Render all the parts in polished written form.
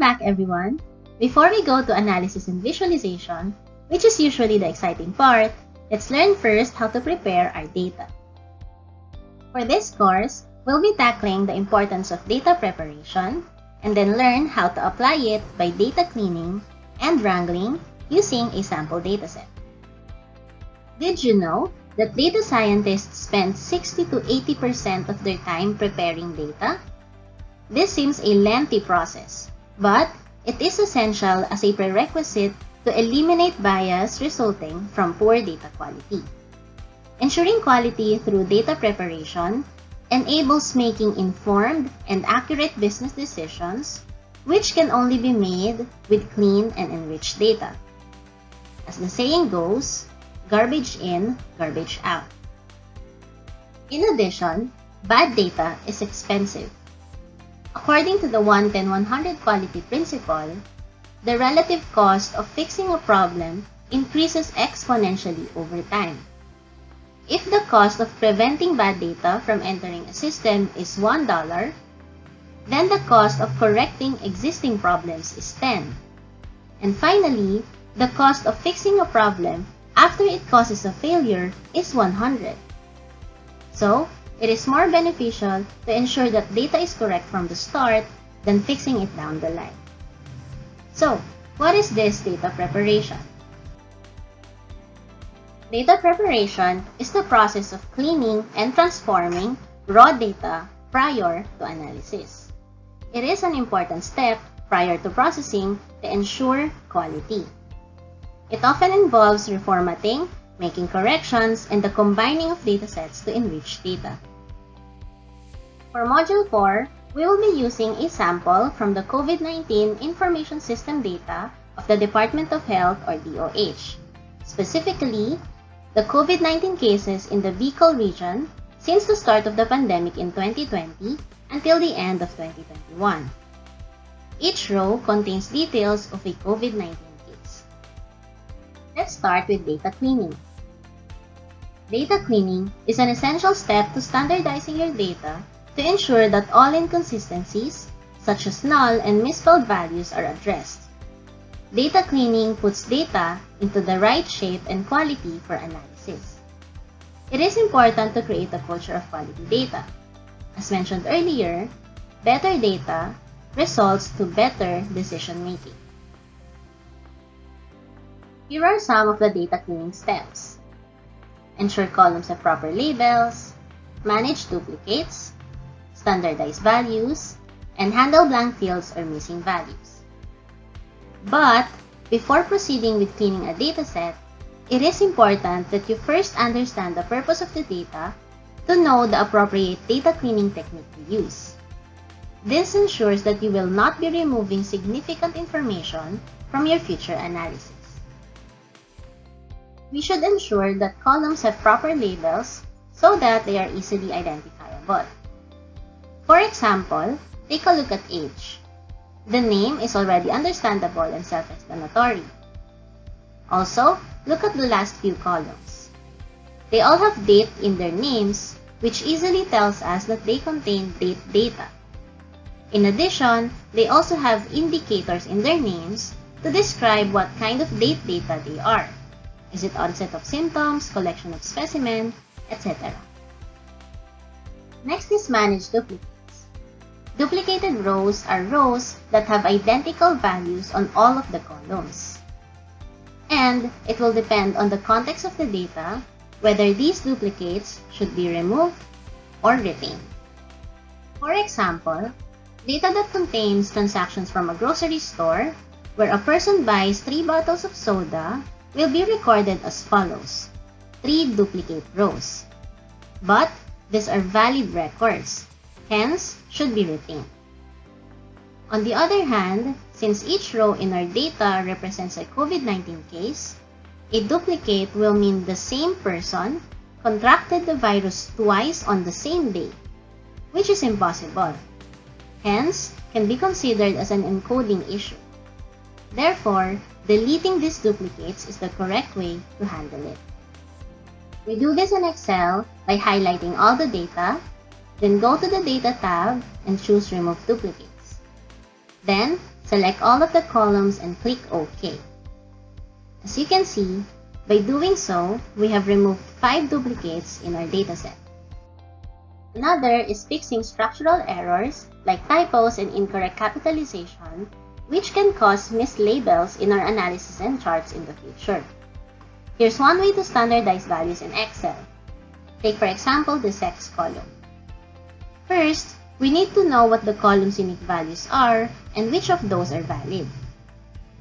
back, everyone! Before we go to analysis and visualization, which is usually the exciting part, let's learn first how to prepare our data. For this course, we'll be tackling the importance of data preparation and then learn how to apply it by data cleaning and wrangling using a sample dataset. Did you know that data scientists spend 60 to 80% of their time preparing data? This seems a lengthy process, but it is essential as a prerequisite to eliminate bias resulting from poor data quality. Ensuring quality through data preparation enables making informed and accurate business decisions, which can only be made with clean and enriched data. As the saying goes, garbage in, garbage out. In addition, bad data is expensive. According to the 1-10-100 quality principle, the relative cost of fixing a problem increases exponentially over time. If the cost of preventing bad data from entering a system is $1, then the cost of correcting existing problems is 10. And finally, the cost of fixing a problem after it causes a failure is 100. So, it is more beneficial to ensure that data is correct from the start than fixing it down the line. So, what is this data preparation? Data preparation is the process of cleaning and transforming raw data prior to analysis. It is an important step prior to processing to ensure quality. It often involves reformatting, making corrections, and the combining of datasets to enrich data. For Module 4, we will be using a sample from the COVID-19 Information System data of the Department of Health or DOH, specifically the COVID-19 cases in the Bicol region since the start of the pandemic in 2020 until the end of 2021. Each row contains details of a COVID-19 case. Let's start with data cleaning. Data cleaning is an essential step to standardizing your data to ensure that all inconsistencies, such as null and misspelled values, are addressed. Data cleaning puts data into the right shape and quality for analysis. It is important to create a culture of quality data. As mentioned earlier, better data results to better decision making. Here are some of the data cleaning steps. Ensure columns have proper labels, manage duplicates, standardize values, and handle blank fields or missing values. But before proceeding with cleaning a dataset, it is important that you first understand the purpose of the data to know the appropriate data cleaning technique to use. This ensures that you will not be removing significant information from your future analysis. We should ensure that columns have proper labels so that they are easily identifiable. For example, take a look at age. The name is already understandable and self-explanatory. Also, look at the last few columns. They all have date in their names, which easily tells us that they contain date data. In addition, they also have indicators in their names to describe what kind of date data they are. Is it onset of symptoms, collection of specimen, etc. Next is manage duplicates. Duplicated rows are rows that have identical values on all of the columns. And it will depend on the context of the data whether these duplicates should be removed or retained. For example, data that contains transactions from a grocery store where a person buys 3 bottles of soda will be recorded as follows: 3 duplicate rows. But these are valid records, hence should be retained. On the other hand, since each row in our data represents a COVID-19 case, a duplicate will mean the same person contracted the virus twice on the same day, which is impossible. Hence, can be considered as an encoding issue. Therefore, deleting these duplicates is the correct way to handle it. We do this in Excel by highlighting all the data, then go to the Data tab and choose Remove Duplicates. Then, Select all of the columns and click OK. As you can see, by doing so, we have removed 5 duplicates in our dataset. Another is fixing structural errors like typos and incorrect capitalization, which can cause mislabels in our analysis and charts in the future. Here's one way to standardize values in Excel. Take for example the sex column. First, we need to know what the column's unique values are and which of those are valid.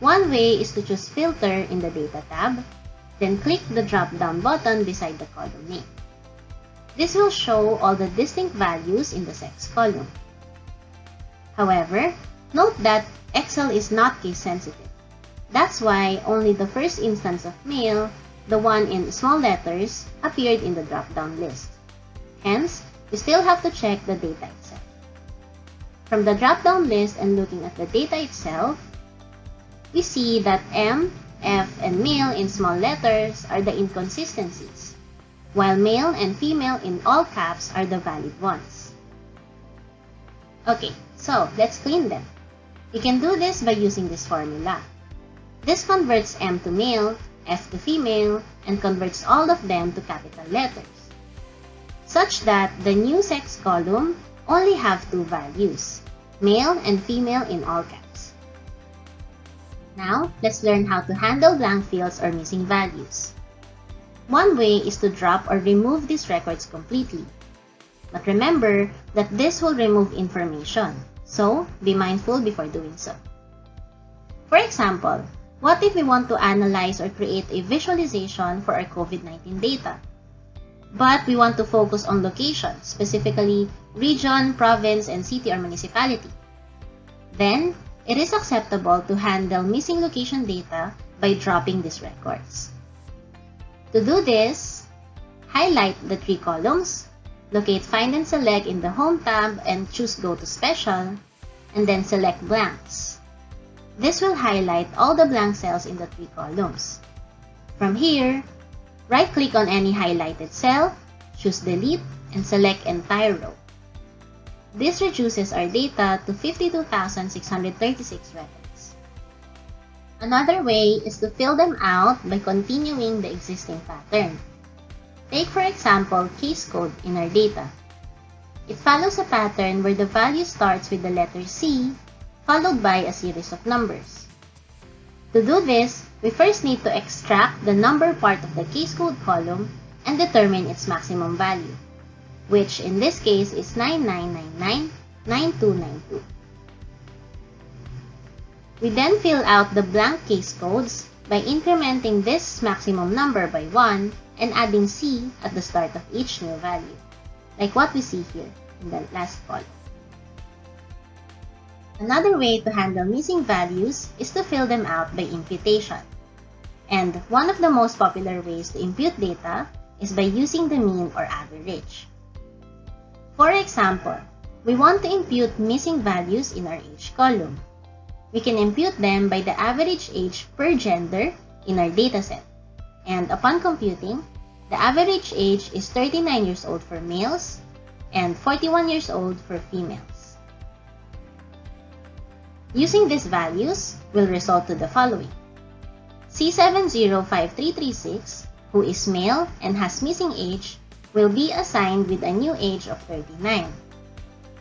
One way is to choose Filter in the Data tab, then click the drop-down button beside the column name. This will show all the distinct values in the sex column. However, note that Excel is not case-sensitive. That's why only the first instance of male, the one in small letters, appeared in the drop-down list. Hence, you still have to check the data itself. From the drop-down list and looking at the data itself, we see that M, F, and male in small letters are the inconsistencies, while male and female in all caps are the valid ones. Okay, so let's clean them. You can do this by using this formula. This converts M to male, F to female, and converts all of them to capital letters, such that the new sex column only have 2 values, male and female in all caps. Now, let's learn how to handle blank fields or missing values. One way is to drop or remove these records completely. But remember that this will remove information, so be mindful before doing so. For example, what if we want to analyze or create a visualization for our COVID-19 data? But we want to focus on location, specifically region, province, and city or municipality. Then, it is acceptable to handle missing location data by dropping these records. To do this, highlight the 3 columns, locate Find and Select in the Home tab and choose Go to Special, and then select Blanks. This will highlight all the blank cells in the 3 columns. From here, right-click on any highlighted cell, choose Delete, and select Entire Row. This reduces our data to 52,636 records. Another way is to fill them out by continuing the existing pattern. Take for example case code in our data. It follows a pattern where the value starts with the letter C, followed by a series of numbers. To do this, we first need to extract the number part of the case code column and determine its maximum value, which in this case is 99999292. We then fill out the blank case codes by incrementing this maximum number by 1 and adding C at the start of each new value, like what we see here in the last column. Another way to handle missing values is to fill them out by imputation. And one of the most popular ways to impute data is by using the mean or average. For example, we want to impute missing values in our age column. We can impute them by the average age per gender in our dataset. And upon computing, the average age is 39 years old for males and 41 years old for females. Using these values will result to the following. C705336, who is male and has missing age, will be assigned with a new age of 39,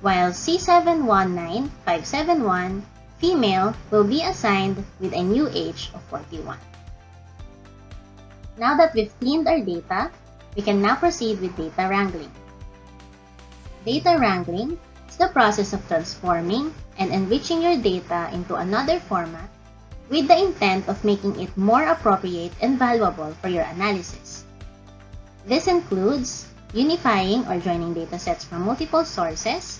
while C719571, female, will be assigned with a new age of 41. Now that we've cleaned our data, we can now proceed with data wrangling. Data wrangling is the process of transforming and enriching your data into another format with the intent of making it more appropriate and valuable for your analysis. This includes unifying or joining datasets from multiple sources,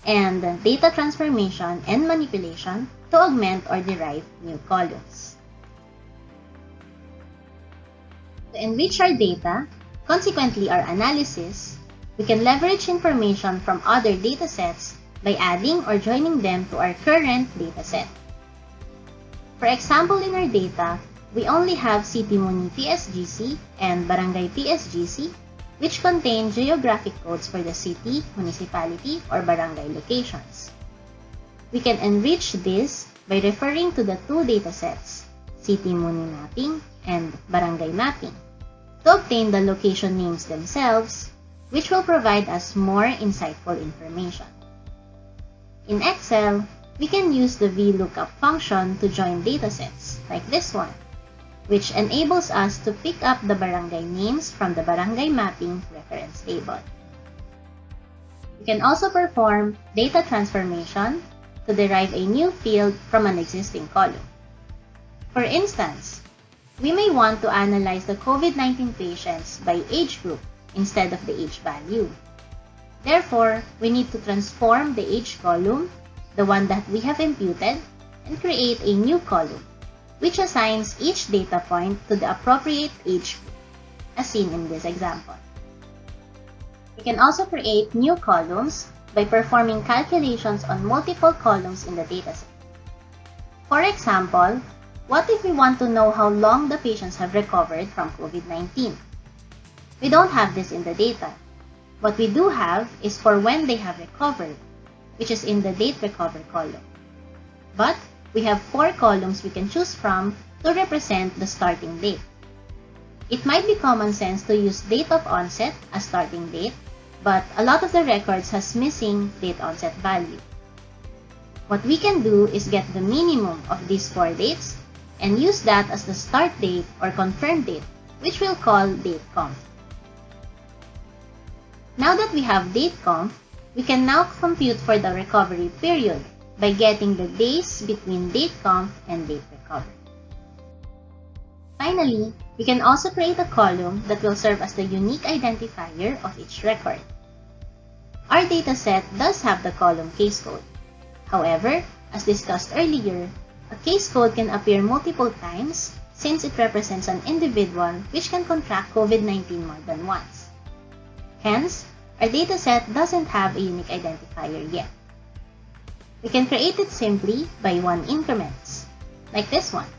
and data transformation and manipulation to augment or derive new columns. To enrich our data, consequently our analysis, we can leverage information from other datasets by adding or joining them to our current dataset. For example, in our data, we only have City Muni PSGC and Barangay PSGC, which contain geographic codes for the city, municipality, or barangay locations. We can enrich this by referring to the two datasets, city muni mapping and barangay mapping, to obtain the location names themselves, which will provide us more insightful information. In Excel, we can use the VLOOKUP function to join datasets, like this one, which enables us to pick up the barangay names from the barangay mapping reference table. We can also perform data transformation to derive a new field from an existing column. For instance, we may want to analyze the COVID-19 patients by age group instead of the age value. Therefore, we need to transform the age column, the one that we have imputed, and create a new column, which assigns each data point to the appropriate age group, as seen in this example. We can also create new columns by performing calculations on multiple columns in the dataset. For example, what if we want to know how long the patients have recovered from COVID-19? We don't have this in the data. What we do have is for when they have recovered, which is in the date recovered column. But we have 4 columns we can choose from to represent the starting date. It might be common sense to use date of onset as starting date, but a lot of the records has missing date onset value. What we can do is get the minimum of these 4 dates and use that as the start date or confirmed date, which we'll call dateconf. Now that we have dateconf, we can now compute for the recovery period by getting the days between dateconf and date recovery. Finally, we can also create a column that will serve as the unique identifier of each record. Our dataset does have the column case code. However, as discussed earlier, a case code can appear multiple times since it represents an individual which can contract COVID-19 more than once. Hence, our dataset doesn't have a unique identifier yet. We can create it simply by 1 increments, like this one,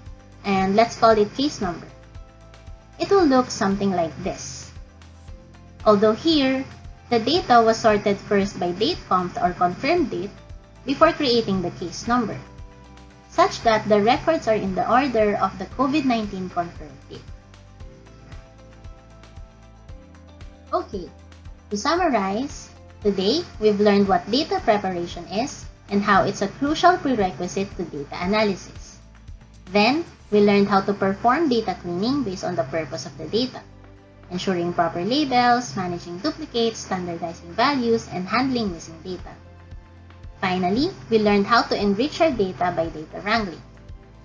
and let's call it case number. It will look something like this. Although here, the data was sorted first by dateconf or confirmed date before creating the case number, such that the records are in the order of the COVID-19 confirmed date. Okay, to summarize, today we've learned what data preparation is and how it's a crucial prerequisite to data analysis. Then, we learned how to perform data cleaning based on the purpose of the data, ensuring proper labels, managing duplicates, standardizing values, and handling missing data. Finally, we learned how to enrich our data by data wrangling,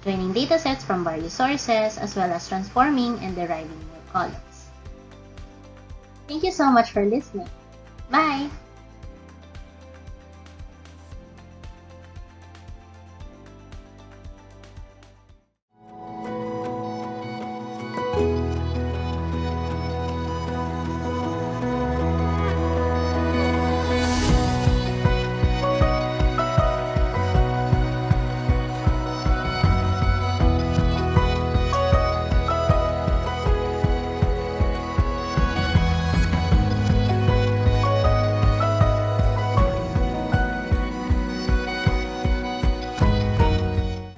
joining datasets from various sources, as well as transforming and deriving new columns. Thank you so much for listening. Bye!